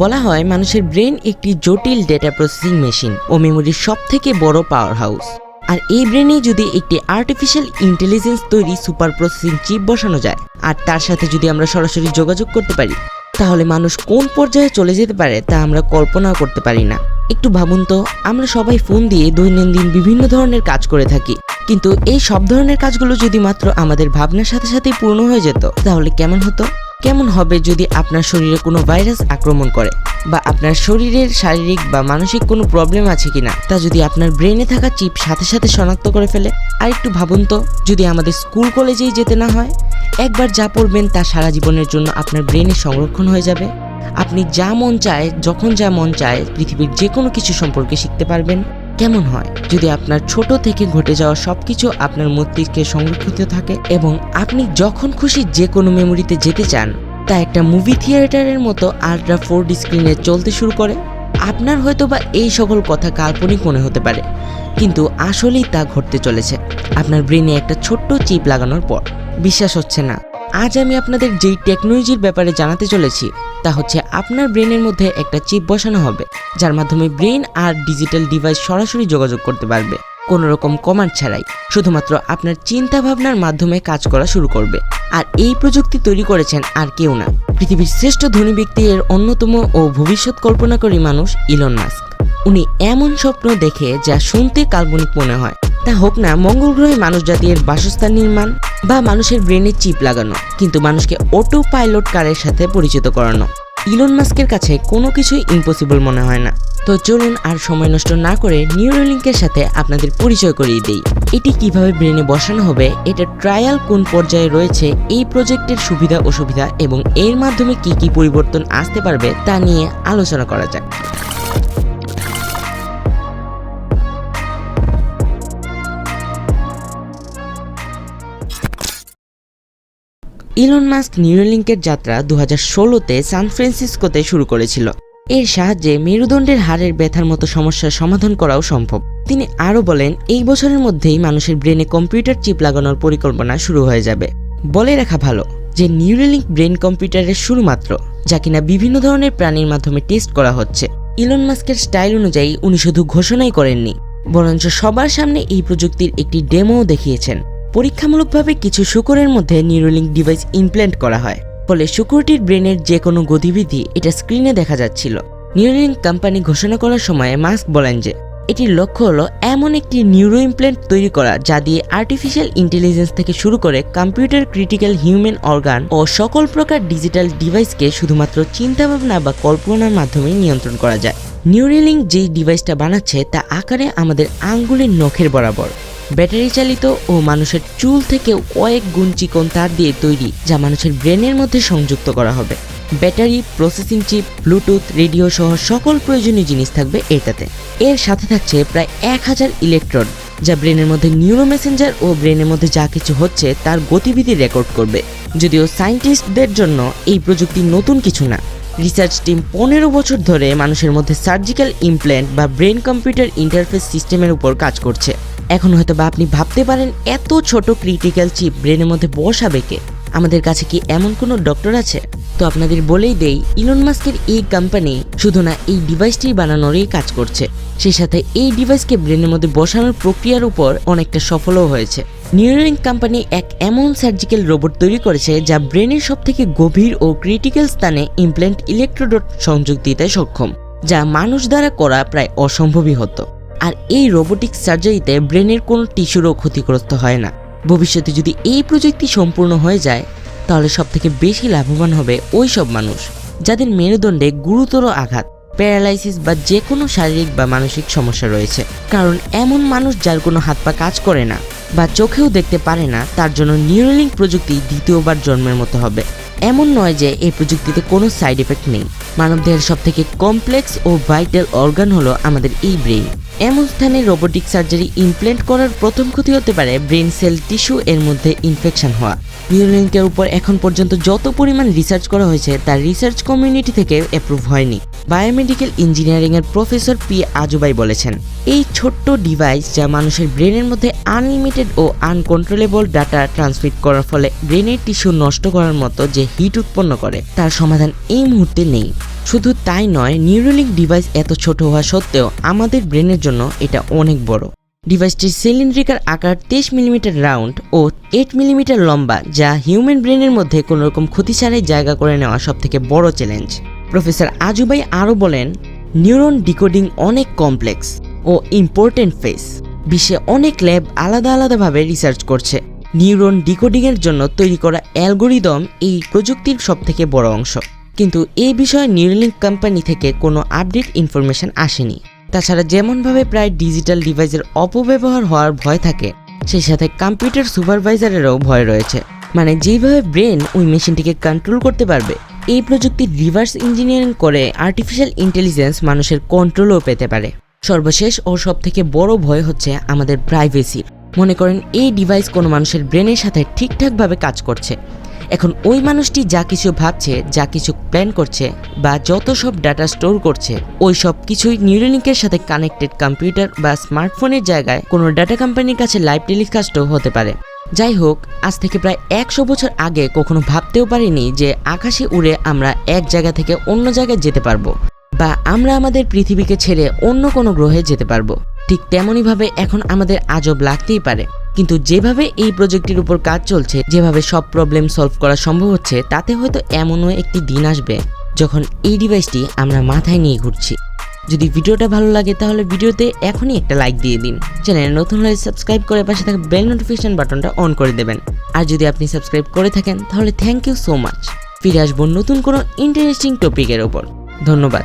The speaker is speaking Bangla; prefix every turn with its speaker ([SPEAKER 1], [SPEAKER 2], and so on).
[SPEAKER 1] বলা হয় মানুষের ব্রেন একটি জটিল ডেটা প্রসেসিং মেশিন ও মেমোরির সবথেকে বড় পাওয়ার হাউস। আর এই ব্রেনে যদি একটি আর্টিফিশিয়াল ইন্টেলিজেন্স তৈরি সুপার প্রসেসিং চিপ বসানো যায় আর তার সাথে যদি আমরা সরাসরি যোগাযোগ করতে পারি, তাহলে মানুষ কোন পর্যায়ে চলে যেতে পারে তা আমরা কল্পনাও করতে পারি না। একটু ভাবুন তো, আমরা সবাই ফোন দিয়ে দৈনন্দিন বিভিন্ন ধরনের কাজ করে থাকি, কিন্তু এই সব ধরনের কাজগুলো যদি মাত্র আমাদের ভাবনার সাথে সাথেই পূর্ণ হয়ে যেত, তাহলে কেমন হতো? কেমন হবে যদি আপনার শরীরে কোনো ভাইরাস আক্রমণ করে, বা আপনার শরীরের শারীরিক বা মানসিক কোনো প্রবলেম আছে কিনা তা যদি আপনার ব্রেনে থাকা চিপ সাথে সাথে শনাক্ত করে ফেলে। আর একটু ভাবুন তো, যদি আমাদের স্কুল কলেজেই যেতে না হয়, একবার যা পড়বেন তা সারা জীবনের জন্য আপনার ব্রেনে সংরক্ষণ হয়ে যাবে। আপনি যা মন চায়, যখন যা মন চায়, পৃথিবীর যে কোনো কিছু সম্পর্কে শিখতে পারবেন। কেমন হয় যদি আপনার ছোট থেকে ঘটে যাওয়া সবকিছু আপনার মস্তিষ্কে সংরক্ষিত থাকে এবং আপনি যখন খুশি যে কোনো মেমোরিতে যেতে চান, তা একটা মুভি থিয়েটারের মতো আল্ট্রা 4D স্ক্রিনে চলতে শুরু করে? আপনার হয়তোবা এই সকল কথা কাল্পনিক মনে হতে পারে, কিন্তু আসলেই তা ঘটতে চলেছে আপনার ব্রেনে একটা ছোট্ট চিপ লাগানোর পর। বিশ্বাস হচ্ছে না? আজ আমি আপনাদের যেই টেকনোলজির ব্যাপারে জানাতে চলেছি তা হচ্ছে আপনার ব্রেনের মধ্যে একটা চিপ বসানো হবে, যার মাধ্যমে ব্রেন আর ডিজিটাল ডিভাইস সরাসরি যোগাযোগ করতে পারবে, কোনো রকম কমান্ড ছাড়াই। শুধুমাত্র আপনার চিন্তা ভাবনার মাধ্যমে কাজ করা শুরু করবে। আর এই প্রযুক্তি তৈরি করেছেন আর কেউ না, পৃথিবীর শ্রেষ্ঠ ধনী ব্যক্তি এর অন্যতম ও ভবিষ্যৎ কল্পনাকারী মানুষ ইলন মাস্ক। উনি এমন স্বপ্ন দেখে যা শুনতে কাল্পনিক মনে হয়, তা হোক না মঙ্গল গ্রহে মানুষ জাতির বাসস্থান নির্মাণ বা মানুষের ব্রেনে চিপ লাগানো, কিন্তু মানুষকে অটো পাইলট কারের সাথে পরিচিত করানো। ইলন মাস্কের কাছে কোনো কিছুই ইম্পসিবল মনে হয় না। তো চলুন আর সময় নষ্ট না করে নিউরোলিঙ্কের সাথে আপনাদের পরিচয় করিয়ে দেই। এটি কিভাবে ব্রেনে বসানো হবে, এটা ট্রায়াল কোন পর্যায়ে রয়েছে, এই প্রজেক্টের সুবিধা অসুবিধা এবং এর মাধ্যমে কি কি পরিবর্তন আসতে পারবে তা নিয়ে আলোচনা করা যাক। ইলন মাস্ক নিউরোলিঙ্কের যাত্রা 2016-তে সান ফ্রান্সিসকোতে শুরু করেছিল। এর সাহায্যে মেরুদণ্ডের হাড়ের ব্যথার মতো সমস্যার সমাধান করাও সম্ভব। তিনি আরও বলেন, এই বছরের মধ্যেই মানুষের ব্রেনে কম্পিউটার চিপ লাগানোর পরিকল্পনা শুরু হয়ে যাবে। বলে রাখা ভালো যে নিউরোলিঙ্ক ব্রেন কম্পিউটারের শুরু মাত্র, যা কিনা বিভিন্ন ধরনের প্রাণীর মাধ্যমে টেস্ট করা হচ্ছে। ইলন মাস্কের স্টাইল অনুযায়ী উনি শুধু ঘোষণাই করেননি, বরঞ্চ সবার সামনে এই প্রযুক্তির একটি ডেমোও দেখিয়েছেন। পরীক্ষামূলকভাবে কিছু শূকরের মধ্যে নিউরোলিঙ্ক ডিভাইস ইমপ্ল্যান্ট করা হয়, ফলে শূকরটির ব্রেনের যে কোনো গতিবিধি এটা স্ক্রিনে দেখা যাচ্ছিল। নিউরোলিঙ্ক কোম্পানি ঘোষণা করার সময় মাস্ক বলেন যে এটির লক্ষ্য হলো এমন একটি নিউরো ইমপ্ল্যান্ট তৈরি করা যা দিয়ে আর্টিফিশিয়াল ইন্টেলিজেন্স থেকে শুরু করে কম্পিউটার, ক্রিটিক্যাল হিউম্যান অর্গান ও সকল প্রকার ডিজিটাল ডিভাইসকে শুধুমাত্র চিন্তাভাবনা বা কল্পনার মাধ্যমে নিয়ন্ত্রণ করা যায়। নিউরোলিঙ্ক যেই ডিভাইসটা বানাচ্ছে তা আকারে আমাদের আঙ্গুলের নখের বরাবর, ব্যাটারি চালিত ও মানুষের চুল থেকেও কয়েক গুণ চিকন তার দিয়ে তৈরি, যা মানুষের ব্রেনের মধ্যে সংযুক্ত করা হবে। Battery, processing chip, Bluetooth, radio সহ সকল প্রয়োজনীয় জিনিস থাকবে এটাতে। এর সাথে থাকছে প্রায় 1000 ইলেকট্রোড, যা ব্রেনের মধ্যে নিউরো মেসেঞ্জার ও ব্রেনের মধ্যে যা কিছু হচ্ছে তার গতিবিধি রেকর্ড করবে। যদিও সায়েন্টিস্টদের জন্য এই প্রযুক্তি নতুন কিছু না। রিসার্চ টিম 15 বছর ধরে মানুষের মধ্যে সার্জিক্যাল ইমপ্ল্যান্ট বা ব্রেন কম্পিউটার ইন্টারফেস সিস্টেমের উপর কাজ করছে। এখন হয়তো বা আপনি ভাবতে পারেন, এত ছোট ক্রিটিক্যাল চিপ ব্রেনের মধ্যে বসাবে কে? আমাদের কাছে কি এমন কোনো ডক্টর আছে? তো আপনাদের বলেই দেই, ইলন মাস্কের এই কোম্পানি শুধু না এই ডিভাইসটি বানানোরই কাজ করছে, সেই সাথে এই ডিভাইসকে ব্রেনের মধ্যে বসানোর প্রক্রিয়ার উপর অনেকটা সফলও হয়েছে। নিউরোলিঙ্ক কোম্পানি এক এমন সার্জিক্যাল রোবট তৈরি করেছে যা ব্রেনের সবথেকে গভীর ও ক্রিটিক্যাল স্থানে ইমপ্ল্যান্ট ইলেকট্রোড সংযোগ দিতে সক্ষম, যা মানুষ দ্বারা করা প্রায় অসম্ভবই হতো। আর এই রোবোটিক সার্জারিতে ব্রেনের কোনো টিস্যুরও ক্ষতিগ্রস্ত হয় না। ভবিষ্যতে যদি এই প্রযুক্তি সম্পূর্ণ হয়ে যায়, তাহলে সবথেকে বেশি লাভবান হবে ওই সব মানুষ যাদের মেরুদণ্ডে গুরুতর আঘাত, প্যারালাইসিস বা যে কোনো শারীরিক বা মানসিক সমস্যা রয়েছে। কারণ এমন মানুষ যার কোনো হাত পা কাজ করে না বা চোখেও দেখতে পারে না, তার জন্য নিউরোলিঙ্ক প্রযুক্তি দ্বিতীয়বার জন্মের মতো হবে। এমন নয় যে এই প্রযুক্তিতে কোনো সাইড এফেক্ট নেই। মানবদেহের সবথেকে কমপ্লেক্স ও ভাইটাল অর্গান হলো আমাদের এই ব্রেইন। এমন স্থানে রোবোটিক সার্জারি ইমপ্ল্যান্ট করার প্রথম ক্ষতি হতে পারে ব্রেন সেল টিস্যু এর মধ্যে ইনফেকশন হওয়া। নিউরোলিঙ্কের উপর এখন পর্যন্ত যত পরিমাণ রিসার্চ করা হয়েছে তার রিসার্চ কমিউনিটি থেকে অ্যাপ্রুভ হয়নি। বায়োমেডিক্যাল ইঞ্জিনিয়ারিং এর প্রফেসর পি আজুবাই বলেছেন, এই ছোট্ট ডিভাইস যা মানুষের ব্রেনের মধ্যে আনলিমিটেড ও আনকন্ট্রোলেবল ডাটা ট্রান্সমিট করার ফলে ব্রেনের টিস্যু নষ্ট করার মতো যে হিট উৎপন্ন করে তার সমাধান এই মুহূর্তে নেই। শুধু তাই নয়, নিউরোলিঙ্ক ডিভাইস এত ছোট হওয়া সত্ত্বেও আমাদের ব্রেনের জন্য এটা অনেক বড়। ডিভাইসটির সিলিন্ড্রিকার আকার 23 মিলিমিটার রাউন্ড ও 8 মিলিমিটার লম্বা, যা হিউম্যান ব্রেনের মধ্যে কোনো রকম ক্ষতি ছাড়াই জায়গা করে নেওয়া সবথেকে বড় চ্যালেঞ্জ। প্রফেসর আজুবাই আরও বলেন, নিউরন ডিকোডিং অনেক কমপ্লেক্স ও ইম্পর্টেন্ট ফেস। বিশ্বে অনেক ল্যাব আলাদা আলাদাভাবে রিসার্চ করছে। নিউরন ডিকোডিংয়ের জন্য তৈরি করা অ্যালগোরিদম এই প্রযুক্তির সবথেকে বড় অংশ, কিন্তু এই বিষয়ে নিউরোলিঙ্ক কোম্পানি থেকে কোনো আপডেট ইনফরমেশন আসেনি। তাছাড়া যেমনভাবে প্রায় ডিজিটাল ডিভাইসের অপব্যবহার হওয়ার ভয় থাকে, সেই সাথে কম্পিউটার সুপারভাইজারেরও ভয় রয়েছে। মানে যেভাবে ব্রেন ওই মেশিনটিকে কন্ট্রোল করতে পারবে, এই প্রযুক্তি রিভার্স ইঞ্জিনিয়ারিং করে আর্টিফিশিয়াল ইন্টেলিজেন্স মানুষের কন্ট্রোলও পেতে পারে। সর্বশেষ ও সবথেকে বড় ভয় হচ্ছে আমাদের প্রাইভেসির। মনে করেন এই ডিভাইস কোনো মানুষের ব্রেনের সাথে ঠিকঠাকভাবে কাজ করছে। এখন ওই মানুষটি যা কিছু ভাবছে, যা কিছু প্ল্যান করছে বা যত সব ডাটা স্টোর করছে, ওই সব কিছুই নিউরোলিঙ্কের সাথে কানেক্টেড কম্পিউটার বা স্মার্টফোনের জায়গায় কোনো ডাটা কোম্পানির কাছে লাইভ টেলিকাস্টও হতে পারে। যাই হোক, আজ থেকে প্রায় 100 বছর আগে কখনো ভাবতেও পারিনি যে আকাশে উড়ে আমরা এক জায়গা থেকে অন্য জায়গায় যেতে পারবো, বা আমরা আমাদের পৃথিবীকে ছেড়ে অন্য কোনো গ্রহে যেতে পারবো। ঠিক তেমনইভাবে এখন আমাদের আজব লাগতেই পারে, কিন্তু যেভাবে এই প্রজেক্টের উপর কাজ চলছে, যেভাবে সব প্রবলেম সলভ করা সম্ভব হচ্ছে, তাতে হয়তো এমনও একটি দিন আসবে যখন এই ডিভাইসটি আমরা মাথায় নিয়ে ঘুরছি। যদি ভিডিওটা ভালো লাগে তাহলে ভিডিওতে এখনই একটা লাইক দিয়ে দিন। চ্যানেলে নতুন হলে সাবস্ক্রাইব করে পাশে থাকা বেল নোটিফিকেশন বাটনটা অন করে দেবেন। আর যদি আপনি সাবস্ক্রাইব করে থাকেন তাহলে থ্যাংক ইউ সো মাচ। ফিরে আসবো নতুন কোনো ইন্টারেস্টিং টপিকের ওপর। ধন্যবাদ।